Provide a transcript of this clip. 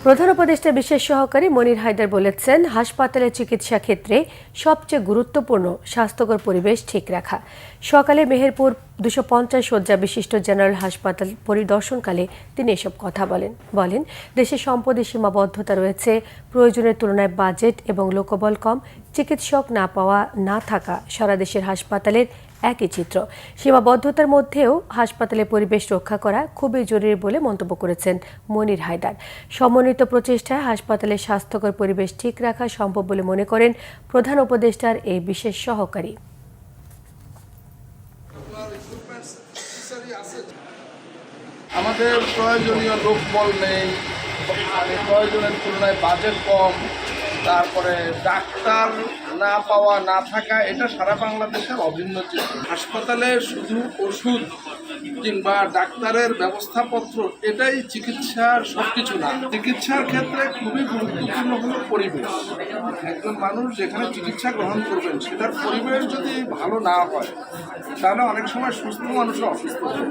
প্রধান উপদেষ্টা বিশেষ সহকারী মনির হায়দার বলেছেন, হাসপাতালের চিকিৎসা ক্ষেত্রে সবচেয়ে গুরুত্বপূর্ণ স্বাস্থ্যকর পরিবেশ ঠিক রাখা। সকালে মেহেরপুর 250 শয্যা বিশিষ্ট জেনারেল হাসপাতাল পরিদর্শনকালে তিনি এসব কথা বলেন দেশের সম্পদের সীমাবদ্ধতা রয়েছে, প্রয়োজনের তুলনায় বাজেট এবং লোকবল কম, চিকিৎসক না পাওয়া না থাকা সারা দেশের হাসপাতালের একই চিত্র। সীমাবদ্ধতার মধ্যেও হাসপাতালের পরিবেশ রক্ষা করা খুবই জরুরি বলে মন্তব্য করেছেন মনির হায়দার। সমন্বিত প্রচেষ্টায় হাসপাতালের স্বাস্থ্যকর পরিবেশ ঠিক রাখা সম্ভব বলে মনে করেন প্রধান উপদেষ্টার এই বিশেষ সহকারী। আমাদের প্রয়োজনীয় লোকবল নেই, প্রয়োজনের তুলনায় বাজেট কম, তারপরে ডাক্তার না পাওয়া না থাকা, এটা সারা বাংলাদেশের অভিন্ন চিত্র। হাসপাতালে শুধু ওষুধ কিংবা ডাক্তারের ব্যবস্থাপত্র এটাই চিকিৎসার সবকিছু না। চিকিৎসার ক্ষেত্রে খুবই গুরুত্বপূর্ণ হলো পরিবেশ। একজন মানুষ যেখানে চিকিৎসা গ্রহণ করবেন সেটার পরিবেশ যদি ভালো না হয় তাহলে অনেক সময় সুস্থ মানুষও অসুস্থ হয়।